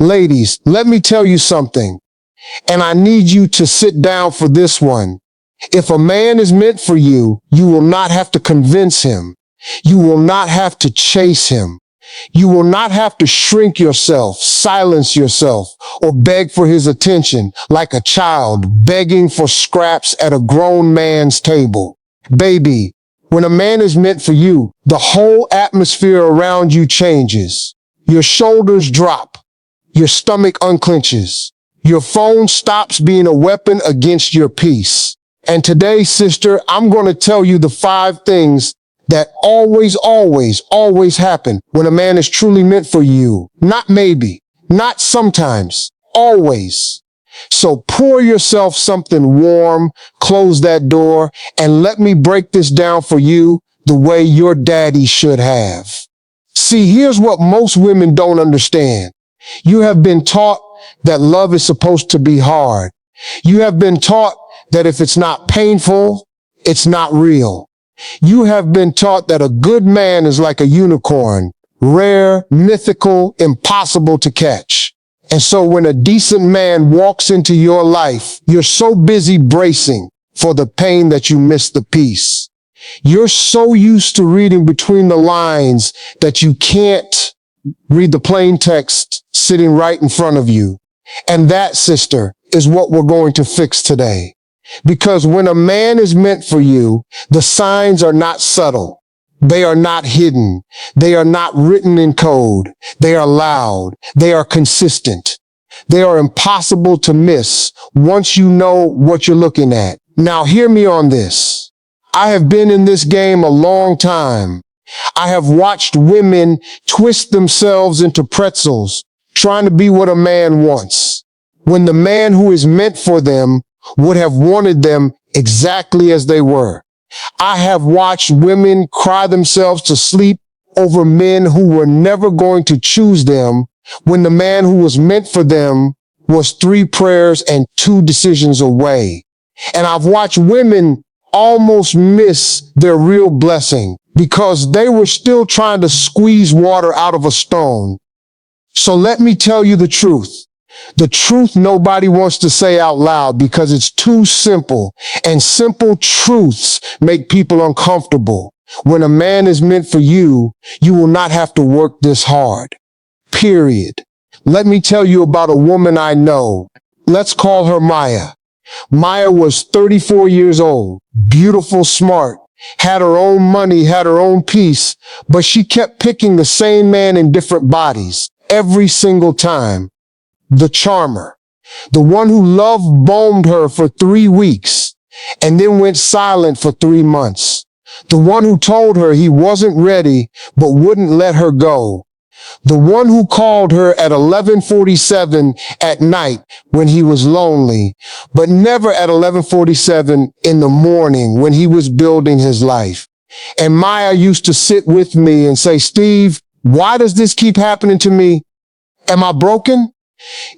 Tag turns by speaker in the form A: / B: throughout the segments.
A: Ladies, let me tell you something, and I need you to sit down for this one. If a man is meant for you, you will not have to convince him. You will not have to chase him. You will not have to shrink yourself, silence yourself, or beg for his attention like a child begging for scraps at a grown man's table. Baby, when a man is meant for you, the whole atmosphere around you changes. Your shoulders drop. Your stomach unclenches. Your phone stops being a weapon against your peace. And today, sister, I'm going to tell you the 5 things that always happen when a man is truly meant for you. Not maybe, not sometimes, always. So pour yourself something warm, close that door, and let me break this down for you the way your daddy should have. See, here's what most women don't understand. You have been taught that love is supposed to be hard. You have been taught that if it's not painful, it's not real. You have been taught that a good man is like a unicorn, rare, mythical, impossible to catch. And so when a decent man walks into your life, you're so busy bracing for the pain that you miss the peace. You're so used to reading between the lines that you can't read the plain text sitting right in front of you. And that, sister, is what we're going to fix today. Because when a man is meant for you, the signs are not subtle. They are not hidden. They are not written in code. They are loud. They are consistent. They are impossible to miss once you know what you're looking at. Now, hear me on this. I have been in this game a long time. I have watched women twist themselves into pretzels, trying to be what a man wants, when the man who is meant for them would have wanted them exactly as they were. I have watched women cry themselves to sleep over men who were never going to choose them, when the man who was meant for them was 3 prayers and 2 decisions away. And I've watched women almost miss their real blessing because they were still trying to squeeze water out of a stone. So let me tell you the truth. The truth nobody wants to say out loud because it's too simple, and simple truths make people uncomfortable. When a man is meant for you, you will not have to work this hard. Period. Let me tell you about a woman I know. Let's call her Maya. Maya was 34 years old, beautiful, smart, had her own money, had her own peace, but she kept picking the same man in different bodies every single time. The charmer, the one who love-bombed her for 3 weeks and then went silent for 3 months. The one who told her he wasn't ready but wouldn't let her go. The one who called her at 11:47 at night when he was lonely, but never at 11:47 in the morning when he was building his life. And Maya used to sit with me and say, "Steve, why does this keep happening to me? Am I broken?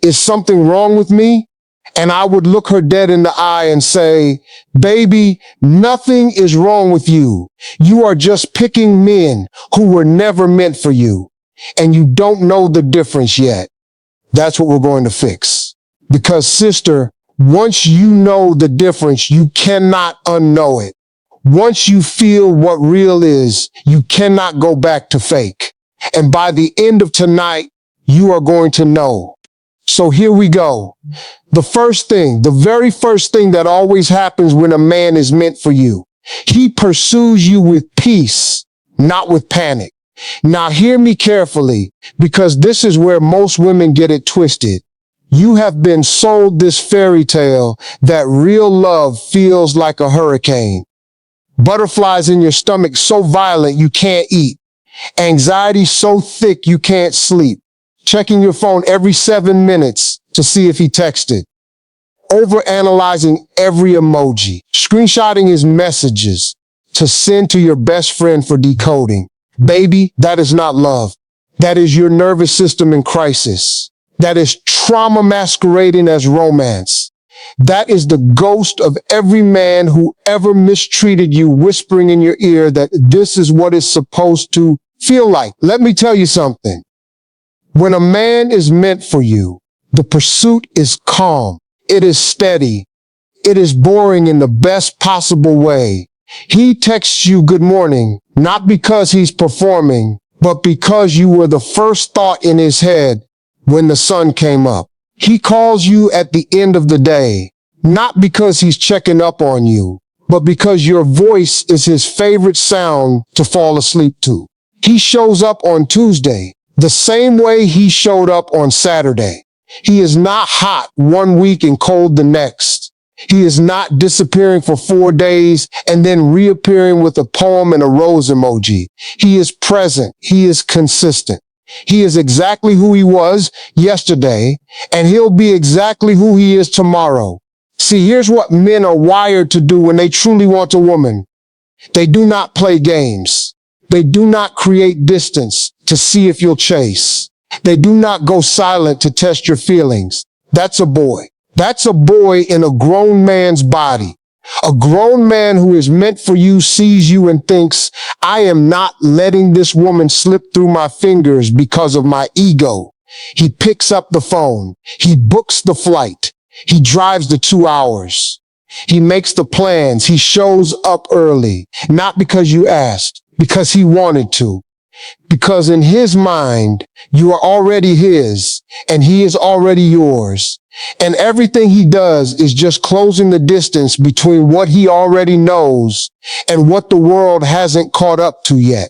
A: Is something wrong with me?" And I would look her dead in the eye and say, "Baby, nothing is wrong with you. You are just picking men who were never meant for you. And you don't know the difference yet." That's what we're going to fix. Because, sister, once you know the difference, you cannot unknow it. Once you feel what real is, you cannot go back to fake. And by the end of tonight, you are going to know. So here we go. The very first thing that always happens when a man is meant for you, he pursues you with peace, not with panic. Now hear me carefully, because this is where most women get it twisted. You have been sold this fairy tale that real love feels like a hurricane. Butterflies in your stomach so violent you can't eat. Anxiety so thick you can't sleep. Checking your phone every 7 minutes to see if he texted. Overanalyzing every emoji. Screenshotting his messages to send to your best friend for decoding. Baby, that is not love. That is your nervous system in crisis. That is trauma masquerading as romance. That is the ghost of every man who ever mistreated you, whispering in your ear that this is what it's supposed to feel like. Let me tell you something. When a man is meant for you, the pursuit is calm. It is steady. It is boring in the best possible way. He texts you good morning, not because he's performing, but because you were the first thought in his head when the sun came up. He calls you at the end of the day, not because he's checking up on you, but because your voice is his favorite sound to fall asleep to. He shows up on Tuesday, the same way he showed up on Saturday. He is not hot one week and cold the next. He is not disappearing for 4 days and then reappearing with a poem and a rose emoji. He is present. He is consistent. He is exactly who he was yesterday, and he'll be exactly who he is tomorrow. See, here's what men are wired to do when they truly want a woman. They do not play games. They do not create distance to see if you'll chase. They do not go silent to test your feelings. That's a boy. That's a boy in a grown man's body. A grown man who is meant for you sees you and thinks, I am not letting this woman slip through my fingers because of my ego. He picks up the phone. He books the flight. He drives the 2 hours. He makes the plans. He shows up early, not because you asked, because he wanted to. Because in his mind, you are already his and he is already yours. And everything he does is just closing the distance between what he already knows and what the world hasn't caught up to yet.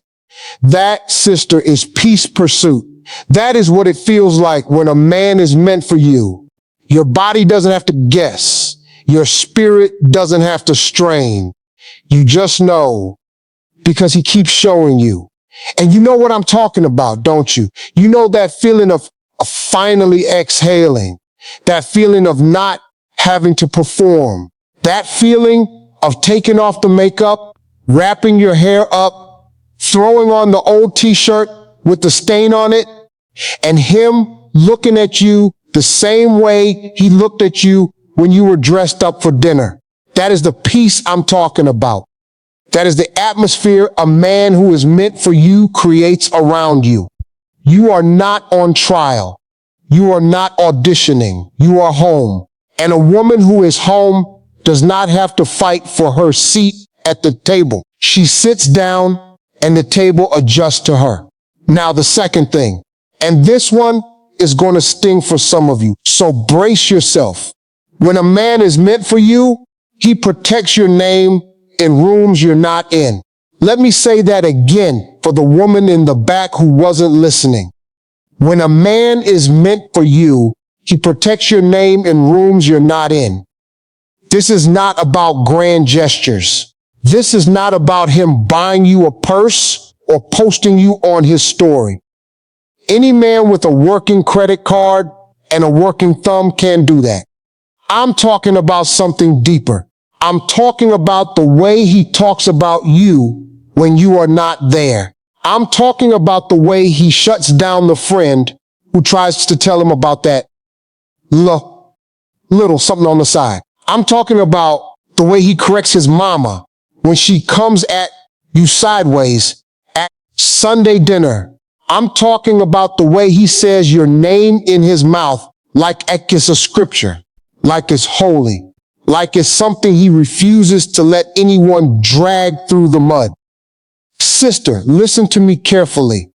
A: That, sister, is peace pursuit. That is what it feels like when a man is meant for you. Your body doesn't have to guess. Your spirit doesn't have to strain. You just know because he keeps showing you. And you know what I'm talking about, don't you? You know that feeling of finally exhaling, that feeling of not having to perform, that feeling of taking off the makeup, wrapping your hair up, throwing on the old t-shirt with the stain on it, and him looking at you the same way he looked at you when you were dressed up for dinner. That is the peace I'm talking about. That is the atmosphere a man who is meant for you creates around you. You are not on trial. You are not auditioning. You are home. And a woman who is home does not have to fight for her seat at the table. She sits down and the table adjusts to her. Now the second thing, and this one is going to sting for some of you, so brace yourself. When a man is meant for you, he protects your name in rooms you're not in. Let me say that again for the woman in the back who wasn't listening. When a man is meant for you, he protects your name in rooms you're not in. This is not about grand gestures. This is not about him buying you a purse or posting you on his story. Any man with a working credit card and a working thumb can do that. I'm talking about something deeper. I'm talking about the way he talks about you when you are not there. I'm talking about the way he shuts down the friend who tries to tell him about that little something on the side. I'm talking about the way he corrects his mama when she comes at you sideways at Sunday dinner. I'm talking about the way he says your name in his mouth like it's a scripture, like it's holy, like it's something he refuses to let anyone drag through the mud. Sister, listen to me carefully.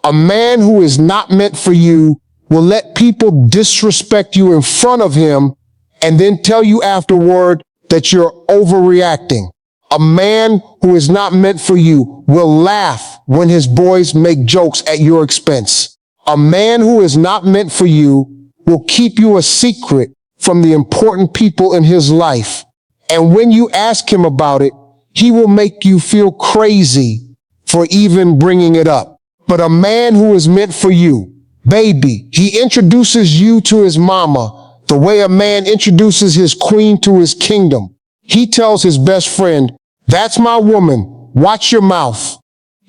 A: A man who is not meant for you will let people disrespect you in front of him and then tell you afterward that you're overreacting. A man who is not meant for you will laugh when his boys make jokes at your expense. A man who is not meant for you will keep you a secret from the important people in his life. And when you ask him about it, he will make you feel crazy for even bringing it up. But a man who is meant for you, baby, he introduces you to his mama the way a man introduces his queen to his kingdom. He tells his best friend, that's my woman, watch your mouth.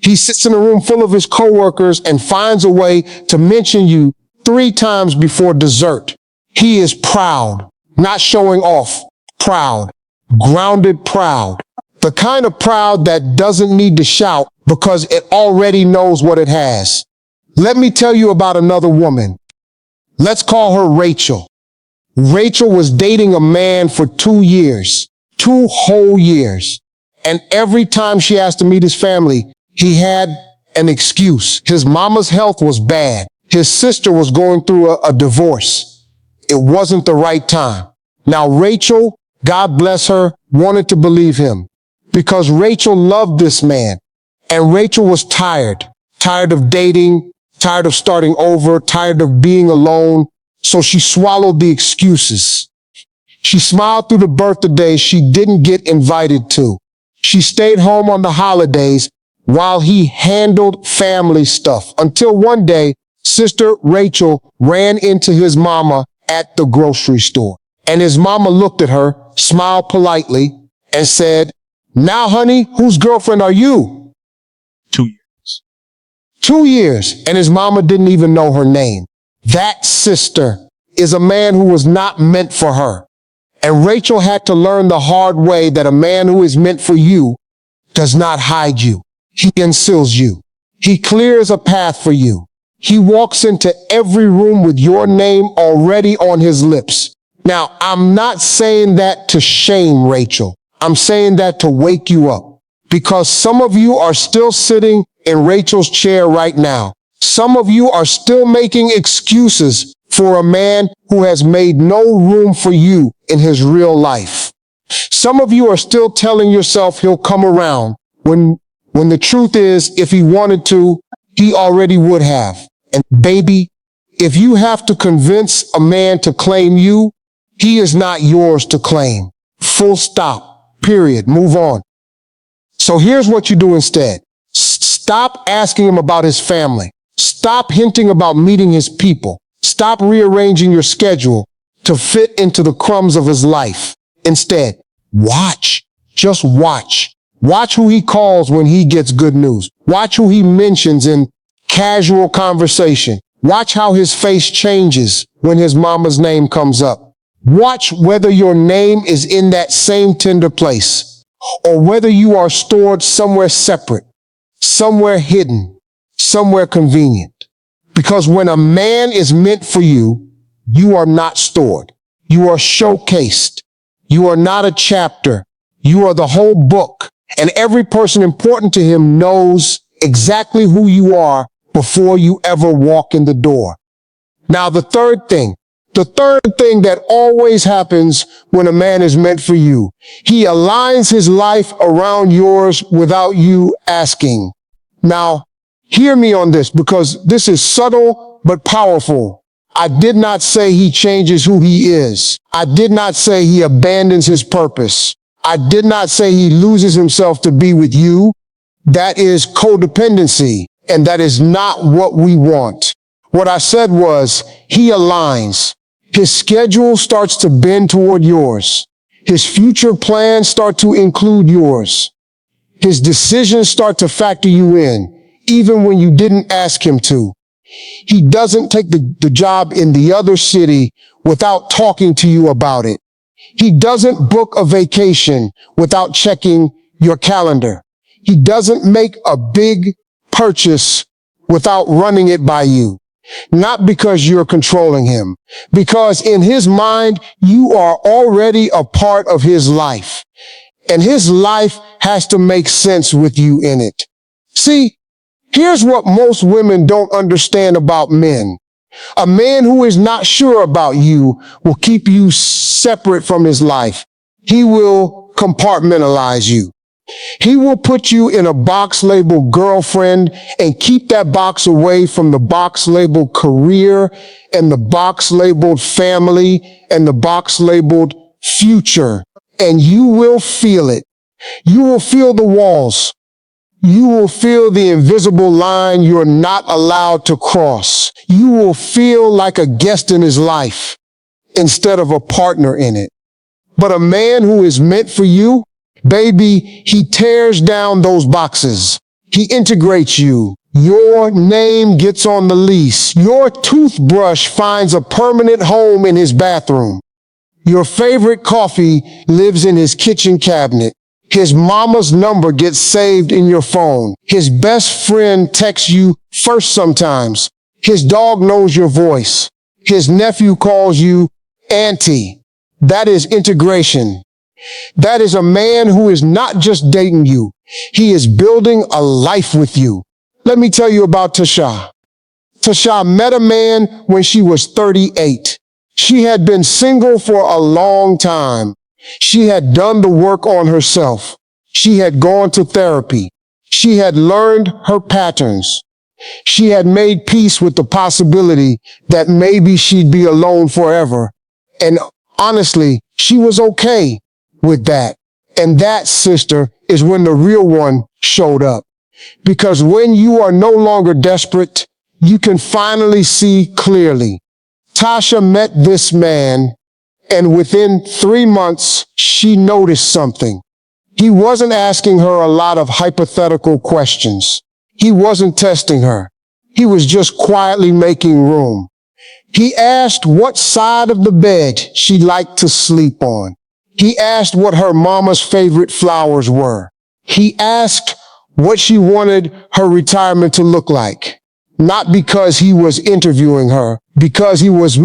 A: He sits in a room full of his coworkers and finds a way to mention you 3 times before dessert. He is proud, not showing off, proud, grounded proud. The kind of proud that doesn't need to shout because it already knows what it has. Let me tell you about another woman. Let's call her Rachel. Rachel was dating a man for 2 years, 2 whole years. And every time she asked to meet his family, he had an excuse. His mama's health was bad. His sister was going through a divorce. It wasn't the right time. Now Rachel, God bless her, wanted to believe him because Rachel loved this man. And Rachel was tired of dating, tired of starting over, tired of being alone. So she swallowed the excuses. She smiled through the birthdays she didn't get invited to. She stayed home on the holidays while he handled family stuff until one day, Sister Rachel ran into his mama at the grocery store. And his mama looked at her, smiled politely, and said, "Now, honey, whose girlfriend are you?"
B: 2 years.
A: 2 years, and his mama didn't even know her name. That sister is a man who was not meant for her. And Rachel had to learn the hard way that a man who is meant for you does not hide you. He conceals you. He clears a path for you. He walks into every room with your name already on his lips. Now, I'm not saying that to shame Rachel. I'm saying that to wake you up. Because some of you are still sitting in Rachel's chair right now. Some of you are still making excuses for a man who has made no room for you in his real life. Some of you are still telling yourself he'll come around when the truth is, if he wanted to, he already would have. And baby, if you have to convince a man to claim you, he is not yours to claim. Full stop. Period. Move on. So here's what you do instead. Stop asking him about his family. Stop hinting about meeting his people. Stop rearranging your schedule to fit into the crumbs of his life. Instead, watch. Just watch. Watch who he calls when he gets good news. Watch who he mentions in casual conversation. Watch how his face changes when his mama's name comes up. Watch whether your name is in that same tender place or whether you are stored somewhere separate, somewhere hidden, somewhere convenient. Because when a man is meant for you, you are not stored. You are showcased. You are not a chapter. You are the whole book. And every person important to him knows exactly who you are before you ever walk in the door. Now, the third thing that always happens when a man is meant for you, he aligns his life around yours without you asking. Now, hear me on this because this is subtle but powerful. I did not say he changes who he is. I did not say he abandons his purpose. I did not say he loses himself to be with you. That is codependency, and that is not what we want. What I said was he aligns. His schedule starts to bend toward yours. His future plans start to include yours. His decisions start to factor you in, even when you didn't ask him to. He doesn't take the job in the other city without talking to you about it. He doesn't book a vacation without checking your calendar. He doesn't make a big purchase without running it by you. Not because you're controlling him, because in his mind, you are already a part of his life. And his life has to make sense with you in it. See, here's what most women don't understand about men. A man who is not sure about you will keep you separate from his life. He will compartmentalize you. He will put you in a box labeled girlfriend and keep that box away from the box labeled career and the box labeled family and the box labeled future. And you will feel it. You will feel the walls. You will feel the invisible line you're not allowed to cross. You will feel like a guest in his life instead of a partner in it. But a man who is meant for you, baby, he tears down those boxes. He integrates you. Your name gets on the lease. Your toothbrush finds a permanent home in his bathroom. Your favorite coffee lives in his kitchen cabinet. His mama's number gets saved in your phone. His best friend texts you first sometimes. His dog knows your voice. His nephew calls you auntie. That is integration. That is a man who is not just dating you. He is building a life with you. Let me tell you about Tasha. Tasha met a man when she was 38. She had been single for a long time. She had done the work on herself. She had gone to therapy. She had learned her patterns. She had made peace with the possibility that maybe she'd be alone forever. And honestly, she was okay with that. And that, sister, is when the real one showed up. Because when you are no longer desperate, you can finally see clearly. Tasha met this man, and within 3 months, she noticed something. He wasn't asking her a lot of hypothetical questions. He wasn't testing her. He was just quietly making room. He asked what side of the bed she liked to sleep on. He asked what her mama's favorite flowers were. He asked what she wanted her retirement to look like. Not because he was interviewing her, because he was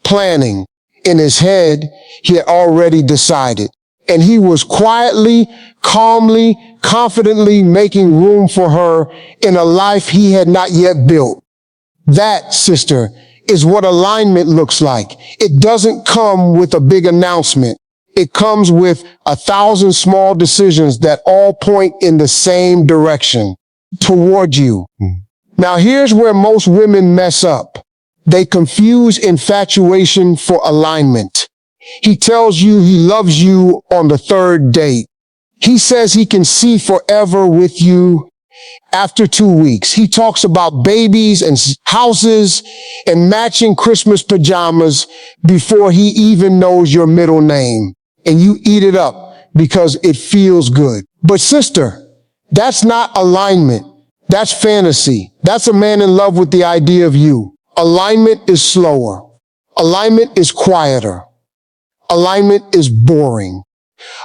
A: planning. In his head, he had already decided. And he was quietly, calmly, confidently making room for her in a life he had not yet built. That, sister, is what alignment looks like. It doesn't come with a big announcement. It comes with 1,000 small decisions that all point in the same direction, toward you. Now here's where most women mess up. They confuse infatuation for alignment. He tells you he loves you on the 3rd date. He says he can see forever with you after 2 weeks. He talks about babies and houses and matching Christmas pajamas before he even knows your middle name. And you eat it up because it feels good. But sister, that's not alignment. That's fantasy. That's a man in love with the idea of you. Alignment is slower. Alignment is quieter. Alignment is boring.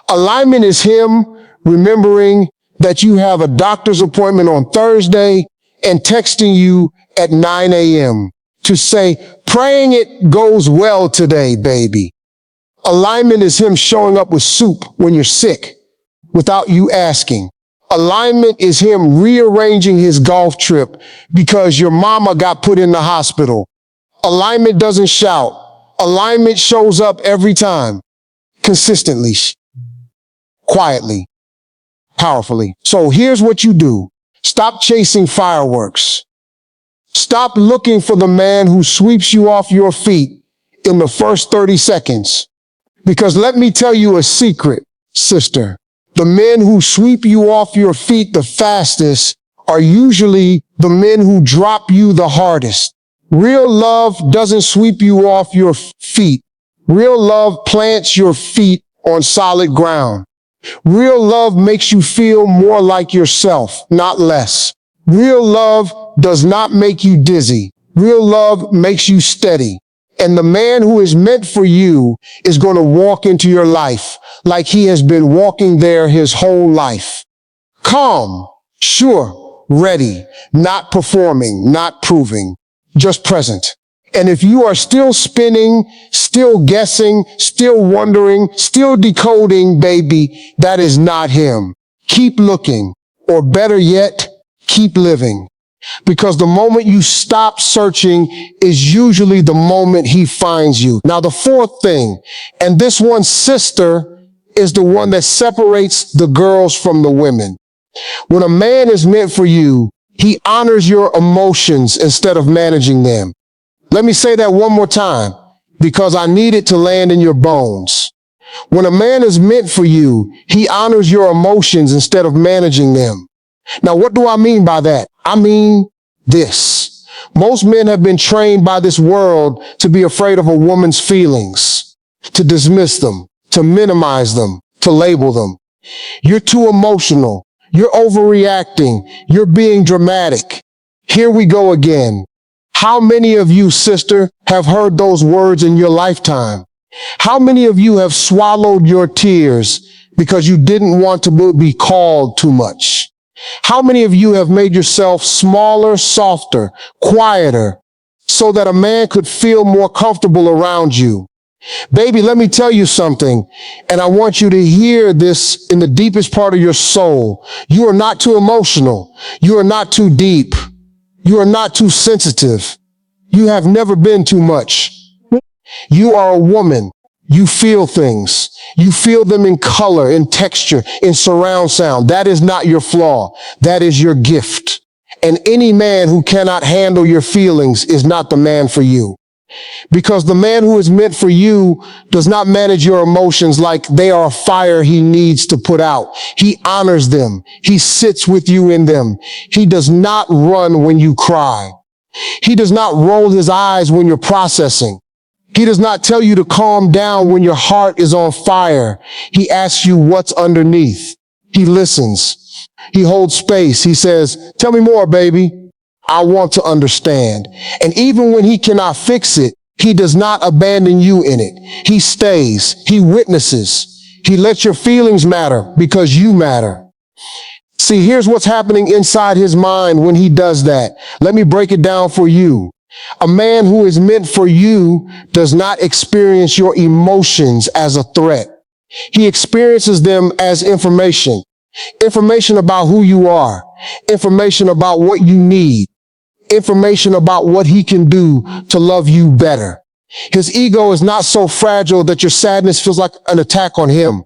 A: Alignment is him remembering that you have a doctor's appointment on Thursday and texting you at 9 a.m. to say, praying it goes well today, baby. Alignment is him showing up with soup when you're sick without you asking. Alignment is him rearranging his golf trip because your mama got put in the hospital. Alignment doesn't shout. Alignment shows up every time, consistently, quietly, powerfully. So here's what you do. Stop chasing fireworks. Stop looking for the man who sweeps you off your feet in the first 30 seconds. Because let me tell you a secret, sister. The men who sweep you off your feet the fastest are usually the men who drop you the hardest. Real love doesn't sweep you off your feet. Real love plants your feet on solid ground. Real love makes you feel more like yourself, not less. Real love does not make you dizzy. Real love makes you steady. And the man who is meant for you is going to walk into your life like he has been walking there his whole life. Calm, sure, ready, not performing, not proving, just present. And if you are still spinning, still guessing, still wondering, still decoding, baby, that is not him. Keep looking, or better yet, keep living. Because the moment you stop searching is usually the moment he finds you. Now, the fourth thing, and this one, sister, is the one that separates the girls from the women. When a man is meant for you, he honors your emotions instead of managing them. Let me say that one more time, because I need it to land in your bones. When a man is meant for you, he honors your emotions instead of managing them. Now, what do I mean by that? I mean this. Most men have been trained by this world to be afraid of a woman's feelings, to dismiss them, to minimize them, to label them. You're too emotional. You're overreacting. You're being dramatic. Here we go again. How many of you, sister, have heard those words in your lifetime? How many of you have swallowed your tears because you didn't want to be called too much? How many of you have made yourself smaller, softer, quieter, so that a man could feel more comfortable around you? Baby, let me tell you something, and I want you to hear this in the deepest part of your soul. You are not too emotional. You are not too deep. You are not too sensitive. You have never been too much. You are a woman. You feel things. You feel them in color, in texture, in surround sound. That is not your flaw. That is your gift. And any man who cannot handle your feelings is not the man for you. Because the man who is meant for you does not manage your emotions like they are a fire he needs to put out. He honors them. He sits with you in them. He does not run when you cry. He does not roll his eyes when you're processing. He does not tell you to calm down when your heart is on fire. He asks you what's underneath. He listens. He holds space. He says, tell me more, baby. I want to understand. And even when he cannot fix it, he does not abandon you in it. He stays. He witnesses. He lets your feelings matter because you matter. See, here's what's happening inside his mind when he does that. Let me break it down for you. A man who is meant for you does not experience your emotions as a threat. He experiences them as information. Information about who you are. Information about what you need. Information about what he can do to love you better. His ego is not so fragile that your sadness feels like an attack on him.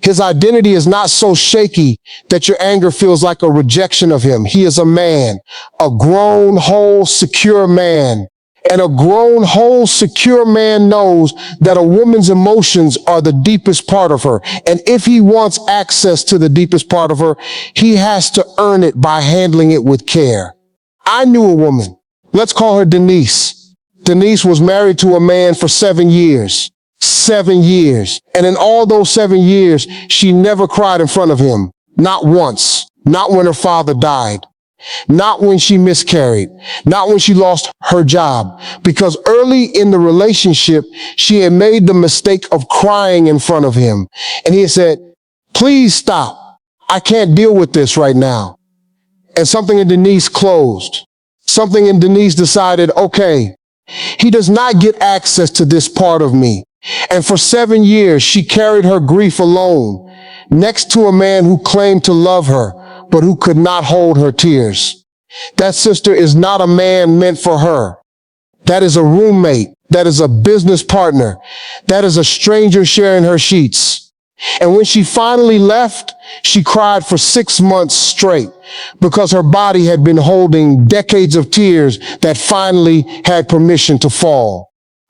A: His identity is not so shaky that your anger feels like a rejection of him. He is a man, a grown, whole, secure man. And a grown, whole, secure man knows that a woman's emotions are the deepest part of her. And if he wants access to the deepest part of her, he has to earn it by handling it with care. I knew a woman. Let's call her Denise. Denise was married to a man for 7 years. 7 years. And in all those 7 years, she never cried in front of him. Not once. Not when her father died. Not when she miscarried. Not when she lost her job. Because early in the relationship, she had made the mistake of crying in front of him. And he had said, please stop. I can't deal with this right now. And something in Denise closed. Something in Denise decided, okay, he does not get access to this part of me. And for 7 years, she carried her grief alone, next to a man who claimed to love her, but who could not hold her tears. That sister is not a man meant for her. That is a roommate. That is a business partner. That is a stranger sharing her sheets. And when she finally left, she cried for 6 months straight because her body had been holding decades of tears that finally had permission to fall.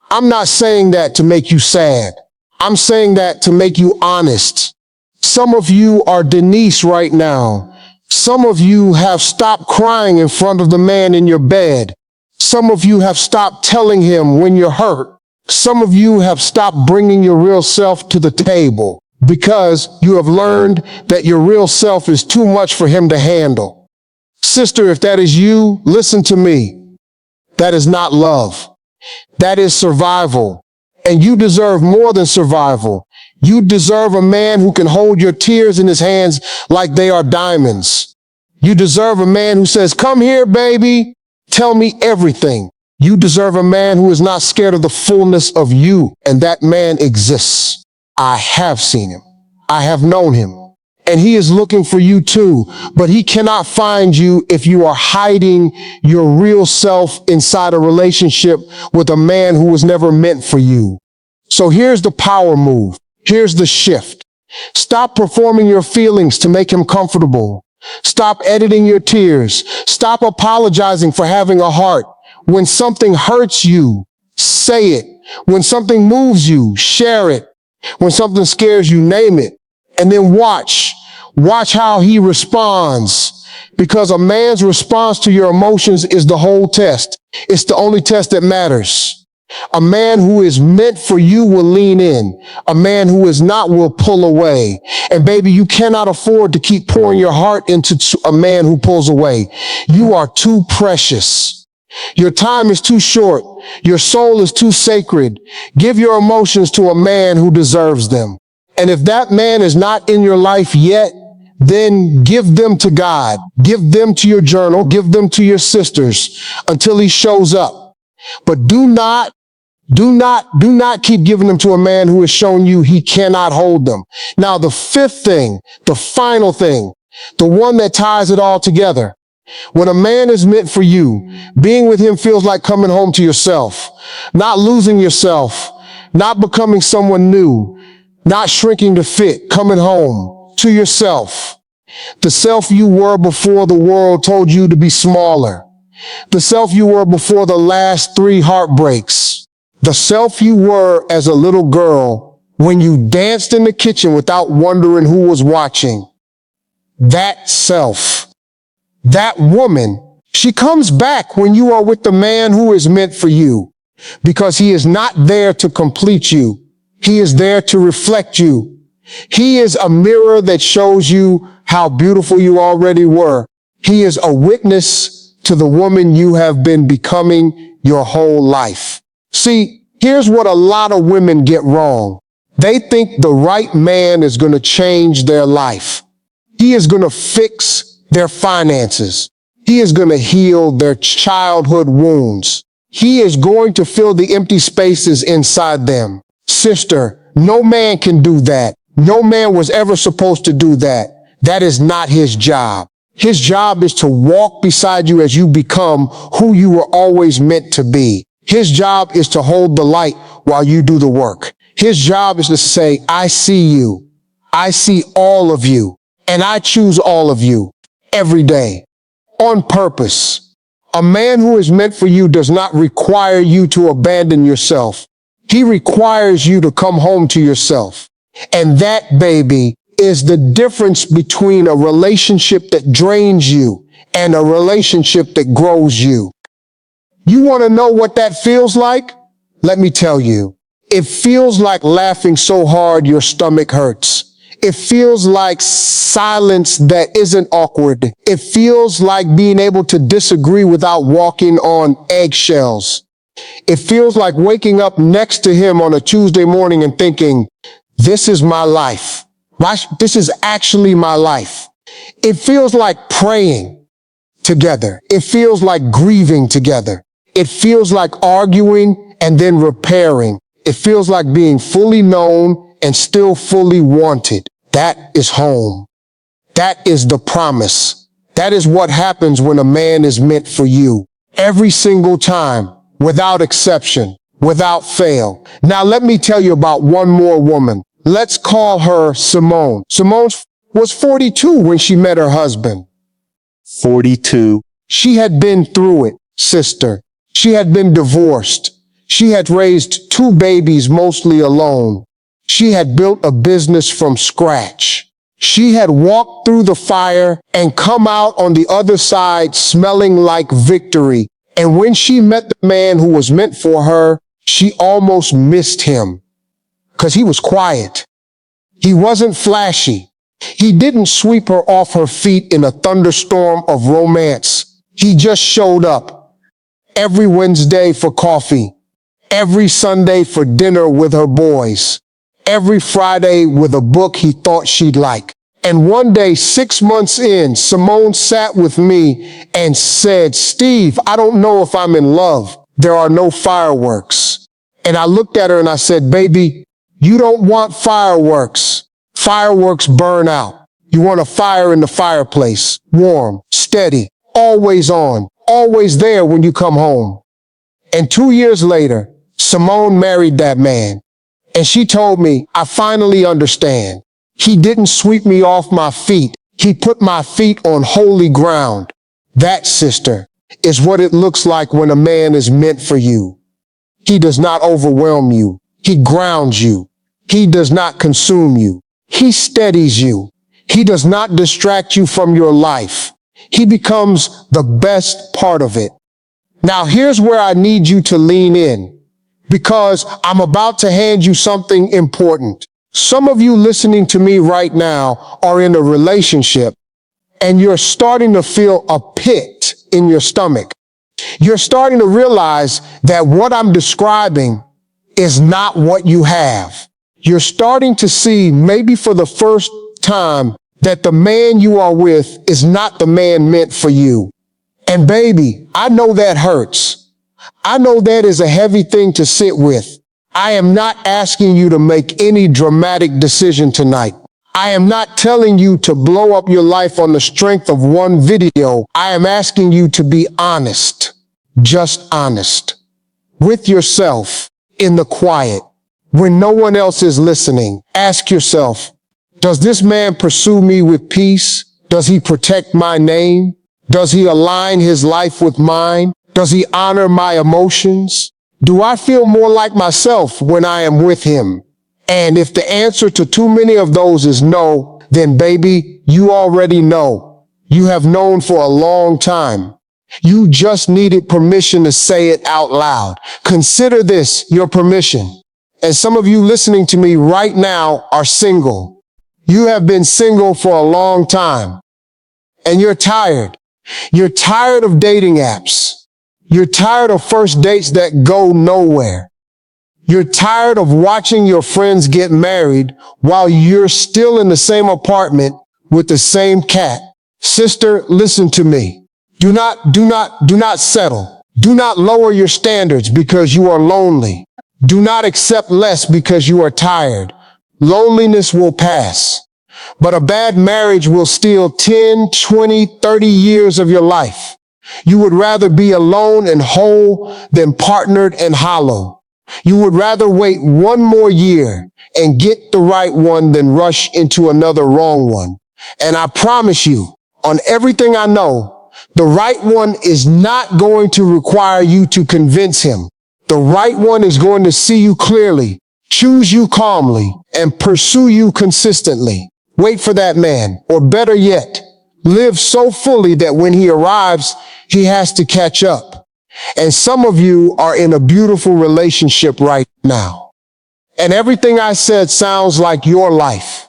A: I'm not saying that to make you sad. I'm saying that to make you honest. Some of you are Denise right now. Some of you have stopped crying in front of the man in your bed. Some of you have stopped telling him when you're hurt. Some of you have stopped bringing your real self to the table because you have learned that your real self is too much for him to handle. Sister, if that is you, listen to me. That is not love. That is survival. And you deserve more than survival. You deserve a man who can hold your tears in his hands like they are diamonds. You deserve a man who says, come here, baby. Tell me everything. You deserve a man who is not scared of the fullness of you. And that man exists. I have seen him. I have known him. And he is looking for you too, but he cannot find you if you are hiding your real self inside a relationship with a man who was never meant for you. So here's the power move. Here's the shift. Stop performing your feelings to make him comfortable. Stop editing your tears. Stop apologizing for having a heart. When something hurts you, say it. When something moves you, share it. When something scares you, name it. And then watch how he responds. Because a man's response to your emotions is the whole test. It's the only test that matters. A man who is meant for you will lean in. A man who is not will pull away. And baby, you cannot afford to keep pouring your heart into a man who pulls away. You are too precious. Your time is too short. Your soul is too sacred. Give your emotions to a man who deserves them. And if that man is not in your life yet, then give them to God. Give them to your journal. Give them to your sisters until he shows up. But do not keep giving them to a man who has shown you he cannot hold them. Now, the fifth thing, the final thing, the one that ties it all together. When a man is meant for you, being with him feels like coming home to yourself, not losing yourself, not becoming someone new, not shrinking to fit, coming home to yourself. The self you were before the world told you to be smaller. The self you were before the last 3 heartbreaks. The self you were as a little girl when you danced in the kitchen without wondering who was watching. That self. That woman, she comes back when you are with the man who is meant for you, because he is not there to complete you. He is there to reflect you. He is a mirror that shows you how beautiful you already were. He is a witness to the woman you have been becoming your whole life. See, here's what a lot of women get wrong. They think the right man is going to change their life. He is going to fix their finances. He is going to heal their childhood wounds. He is going to fill the empty spaces inside them. Sister, no man can do that. No man was ever supposed to do that. That is not his job. His job is to walk beside you as you become who you were always meant to be. His job is to hold the light while you do the work. His job is to say, I see you. I see all of you. And I choose all of you. Every day, on purpose. A man who is meant for you does not require you to abandon yourself. He requires you to come home to yourself. And that, baby, is the difference between a relationship that drains you and a relationship that grows you. You want to know what that feels like? Let me tell you. It feels like laughing so hard your stomach hurts. It feels like silence that isn't awkward. It feels like being able to disagree without walking on eggshells. It feels like waking up next to him on a Tuesday morning and thinking, this is my life. This is actually my life. It feels like praying together. It feels like grieving together. It feels like arguing and then repairing. It feels like being fully known and still fully wanted. That is home. That is the promise. That is what happens when a man is meant for you. Every single time, without exception, without fail. Now let me tell you about one more woman. Let's call her Simone. Simone was 42 when she met her husband.
B: 42.
A: She had been through it, sister. She had been divorced. She had raised 2 babies mostly alone. She had built a business from scratch. She had walked through the fire and come out on the other side smelling like victory. And when she met the man who was meant for her, she almost missed him. 'Cause he was quiet. He wasn't flashy. He didn't sweep her off her feet in a thunderstorm of romance. He just showed up every Wednesday for coffee, every Sunday for dinner with her boys, every Friday with a book he thought she'd like. And one day, 6 months in, Simone sat with me and said, Steve, I don't know if I'm in love. There are no fireworks. And I looked at her and I said, baby, you don't want fireworks. Fireworks burn out. You want a fire in the fireplace, warm, steady, always on, always there when you come home. And 2 years later, Simone married that man. And she told me, I finally understand. He didn't sweep me off my feet. He put my feet on holy ground. That, sister, is what it looks like when a man is meant for you. He does not overwhelm you. He grounds you. He does not consume you. He steadies you. He does not distract you from your life. He becomes the best part of it. Now, here's where I need you to lean in, because I'm about to hand you something important. Some of you listening to me right now are in a relationship and you're starting to feel a pit in your stomach. You're starting to realize that what I'm describing is not what you have. You're starting to see, maybe for the first time, that the man you are with is not the man meant for you. And baby, I know that hurts. I know that is a heavy thing to sit with. I am not asking you to make any dramatic decision tonight. I am not telling you to blow up your life on the strength of one video. I am asking you to be honest, just honest, with yourself in the quiet. When no one else is listening, ask yourself, does this man pursue me with peace? Does he protect my name? Does he align his life with mine? Does he honor my emotions? Do I feel more like myself when I am with him? And if the answer to too many of those is no, then baby, you already know. You have known for a long time. You just needed permission to say it out loud. Consider this your permission. And some of you listening to me right now are single. You have been single for a long time. And you're tired. You're tired of dating apps. You're tired of first dates that go nowhere. You're tired of watching your friends get married while you're still in the same apartment with the same cat. Sister, listen to me. Do not settle. Do not lower your standards because you are lonely. Do not accept less because you are tired. Loneliness will pass, but a bad marriage will steal 10, 20, 30 years of your life. You would rather be alone and whole than partnered and hollow. You would rather wait one more year and get the right one than rush into another wrong one. And I promise you, on everything I know, the right one is not going to require you to convince him. The right one is going to see you clearly, choose you calmly, and pursue you consistently. Wait for that man, or better yet, live so fully that when he arrives, he has to catch up. And some of you are in a beautiful relationship right now. And everything I said sounds like your life.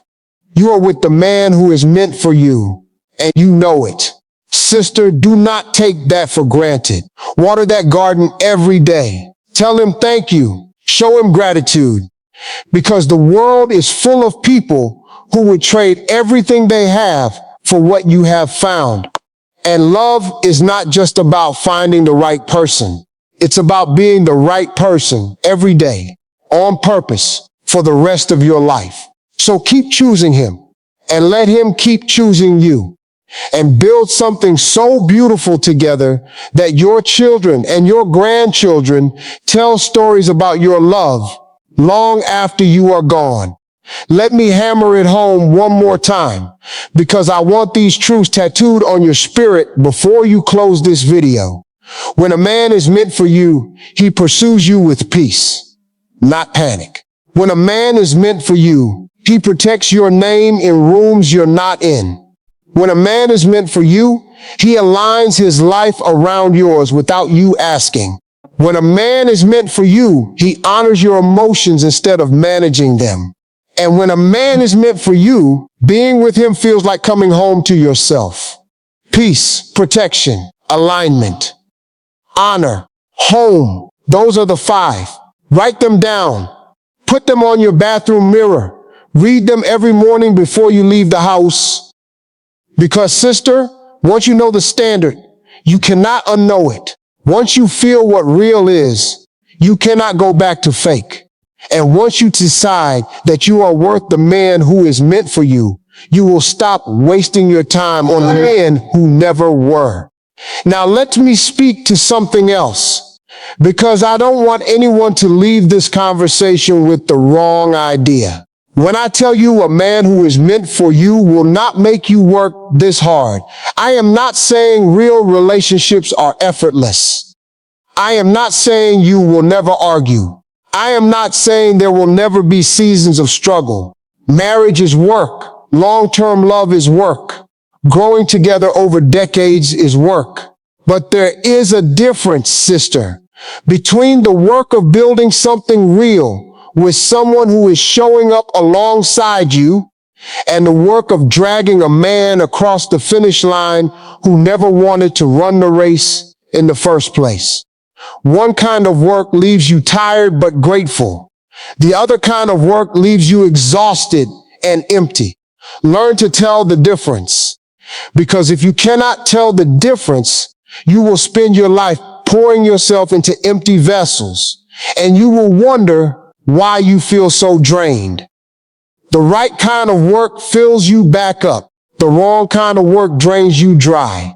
A: You are with the man who is meant for you, and you know it. Sister, do not take that for granted. Water that garden every day. Tell him thank you. Show him gratitude. Because the world is full of people who would trade everything they have for what you have found. And love is not just about finding the right person. It's about being the right person every day, on purpose, for the rest of your life. So keep choosing him, and let him keep choosing you, and build something so beautiful together that your children and your grandchildren tell stories about your love long after you are gone. Let me hammer it home one more time, because I want these truths tattooed on your spirit before you close this video. When a man is meant for you, he pursues you with peace, not panic. When a man is meant for you, he protects your name in rooms you're not in. When a man is meant for you, he aligns his life around yours without you asking. When a man is meant for you, he honors your emotions instead of managing them. And when a man is meant for you, being with him feels like coming home to yourself. Peace, protection, alignment, honor, home. Those are the 5. Write them down. Put them on your bathroom mirror. Read them every morning before you leave the house. Because sister, once you know the standard, you cannot unknow it. Once you feel what real is, you cannot go back to fake. And once you decide that you are worth the man who is meant for you, you will stop wasting your time on men who never were. Now let me speak to something else, because I don't want anyone to leave this conversation with the wrong idea. When I tell you a man who is meant for you will not make you work this hard, I am not saying real relationships are effortless. I am not saying you will never argue. I am not saying there will never be seasons of struggle. Marriage is work. Long-term love is work. Growing together over decades is work. But there is a difference, sister, between the work of building something real with someone who is showing up alongside you and the work of dragging a man across the finish line who never wanted to run the race in the first place. One kind of work leaves you tired but grateful. The other kind of work leaves you exhausted and empty. Learn to tell the difference. Because if you cannot tell the difference, you will spend your life pouring yourself into empty vessels, and you will wonder why you feel so drained. The right kind of work fills you back up. The wrong kind of work drains you dry.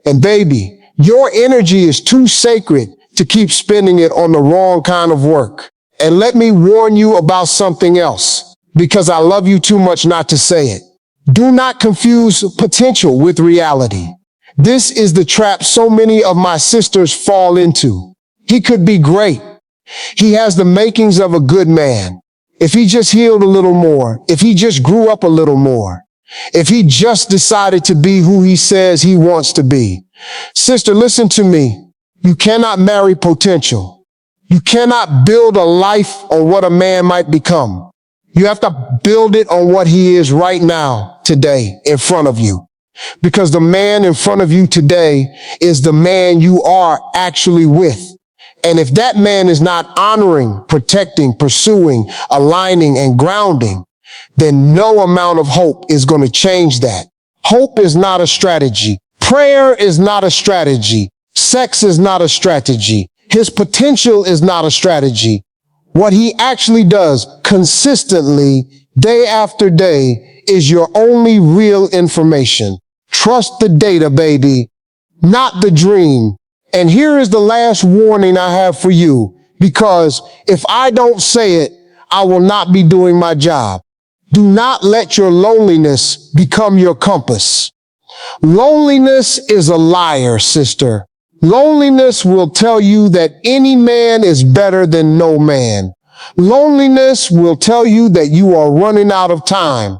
A: And baby, your energy is too sacred to keep spending it on the wrong kind of work. And let me warn you about something else, because I love you too much not to say it. Do not confuse potential with reality. This is the trap so many of my sisters fall into. He could be great. He has the makings of a good man. If he just healed a little more, if he just grew up a little more, if he just decided to be who he says he wants to be. Sister, listen to me. You cannot marry potential. You cannot build a life on what a man might become. You have to build it on what he is right now, today, in front of you. Because the man in front of you today is the man you are actually with. And if that man is not honoring, protecting, pursuing, aligning, and grounding, then no amount of hope is going to change that. Hope is not a strategy. Prayer is not a strategy. Sex is not a strategy. His potential is not a strategy. What he actually does consistently, day after day, is your only real information. Trust the data, baby, not the dream. And here is the last warning I have for you, because if I don't say it, I will not be doing my job. Do not let your loneliness become your compass. Loneliness is a liar, sister. Loneliness will tell you that any man is better than no man. Loneliness will tell you that you are running out of time.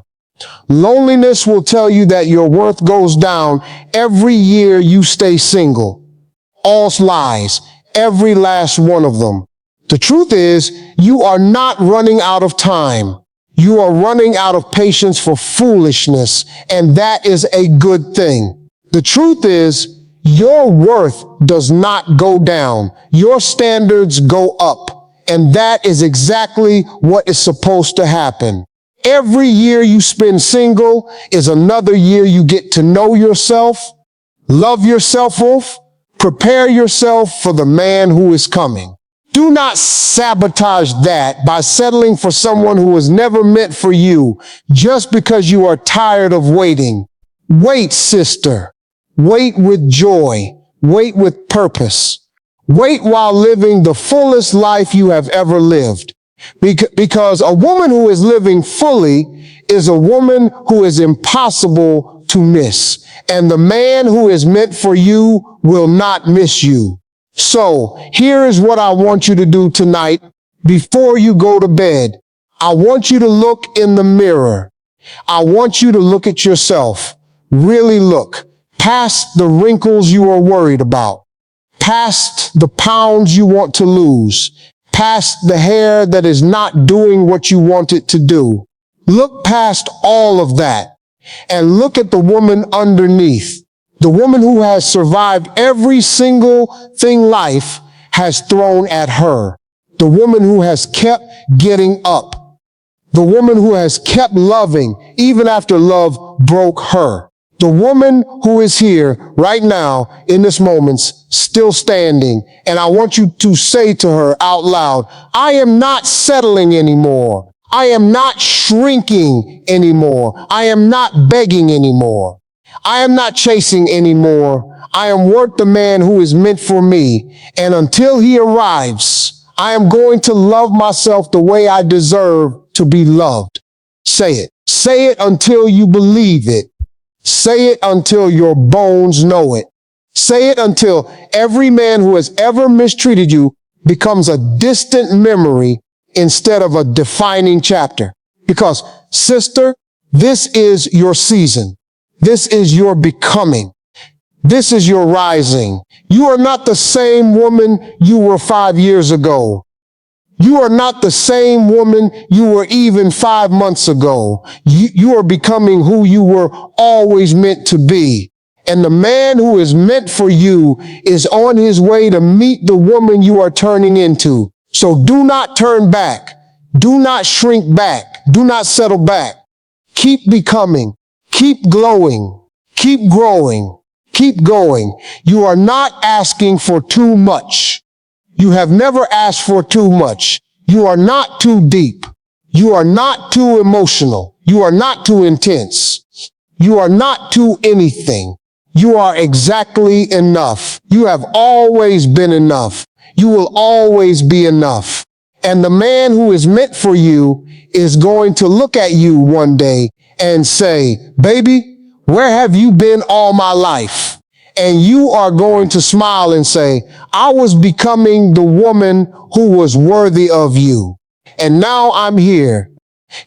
A: Loneliness will tell you that your worth goes down every year you stay single. All lies, every last one of them. The truth is, you are not running out of time. You are running out of patience for foolishness, and that is a good thing. The truth is, your worth does not go down. Your standards go up, and that is exactly what is supposed to happen. Every year you spend single is another year you get to know yourself, love yourself, prepare yourself for the man who is coming. Do not sabotage that by settling for someone who was never meant for you just because you are tired of waiting. Wait, sister. Wait with joy. Wait with purpose. Wait while living the fullest life you have ever lived. Because a woman who is living fully is a woman who is impossible to miss. And the man who is meant for you will not miss you. So here is what I want you to do tonight before you go to bed. I want you to look in the mirror. I want you to look at yourself. Really look past the wrinkles you are worried about, past the pounds you want to lose, past the hair that is not doing what you want it to do. Look past all of that and look at the woman underneath. The woman who has survived every single thing life has thrown at her. The woman who has kept getting up. The woman who has kept loving even after love broke her. The woman who is here right now in this moment, still standing. And I want you to say to her out loud, I am not settling anymore. I am not shrinking anymore. I am not begging anymore. I am not chasing anymore. I am worth the man who is meant for me. And until he arrives, I am going to love myself the way I deserve to be loved. Say it. Say it until you believe it. Say it until your bones know it. Say it until every man who has ever mistreated you becomes a distant memory instead of a defining chapter. Because, sister, this is your season. This is your becoming. This is your rising. You are not the same woman you were 5 years ago. You are not the same woman you were even 5 months ago. You are becoming who you were always meant to be. And the man who is meant for you is on his way to meet the woman you are turning into. So do not turn back. Do not shrink back. Do not settle back. Keep becoming. Keep glowing. Keep growing. Keep going. You are not asking for too much. You have never asked for too much. You are not too deep. You are not too emotional. You are not too intense. You are not too anything. You are exactly enough. You have always been enough. You will always be enough. And the man who is meant for you is going to look at you one day and say, baby, where have you been all my life? And you are going to smile and say, I was becoming the woman who was worthy of you. And now I'm here.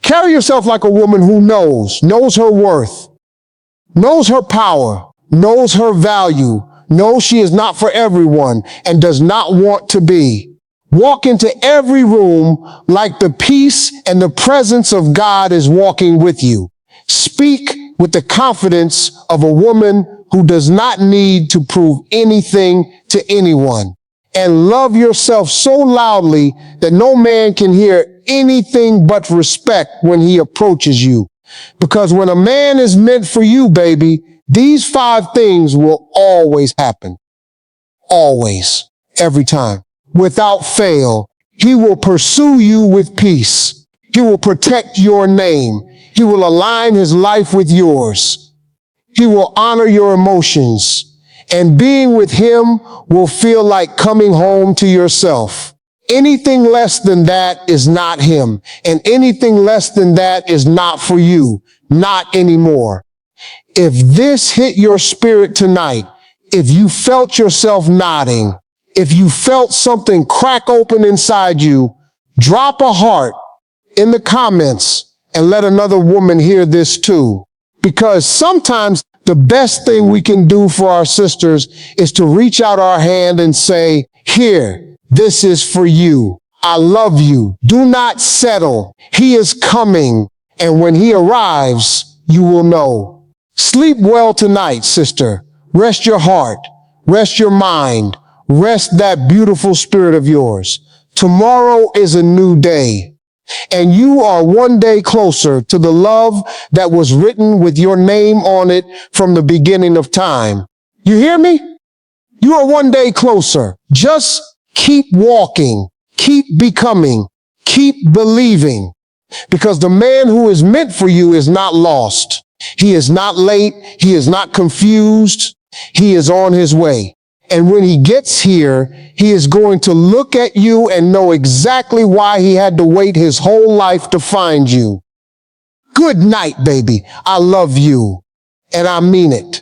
A: Carry yourself like a woman who knows her worth, knows her power, knows her value, knows she is not for everyone and does not want to be. Walk into every room like the peace and the presence of God is walking with you. Speak with the confidence of a woman who does not need to prove anything to anyone. And love yourself so loudly that no man can hear anything but respect when he approaches you. Because when a man is meant for you, baby, these 5 things will always happen. Always. Every time. Without fail. He will pursue you with peace. He will protect your name. He will align his life with yours. He will honor your emotions. And being with him will feel like coming home to yourself. Anything less than that is not him. And anything less than that is not for you. Not anymore. If this hit your spirit tonight, if you felt yourself nodding, if you felt something crack open inside you, drop a heart in the comments and let another woman hear this too. Because sometimes the best thing we can do for our sisters is to reach out our hand and say, here, this is for you. I love you. Do not settle. He is coming. And when he arrives, you will know. Sleep well tonight, sister. Rest your heart. Rest your mind. Rest that beautiful spirit of yours. Tomorrow is a new day. And you are one day closer to the love that was written with your name on it from the beginning of time. You hear me? You are one day closer. Just keep walking, keep becoming, keep believing. Because the man who is meant for you is not lost. He is not late. He is not confused. He is on his way. And when he gets here, he is going to look at you and know exactly why he had to wait his whole life to find you. Good night, baby. I love you. And I mean it.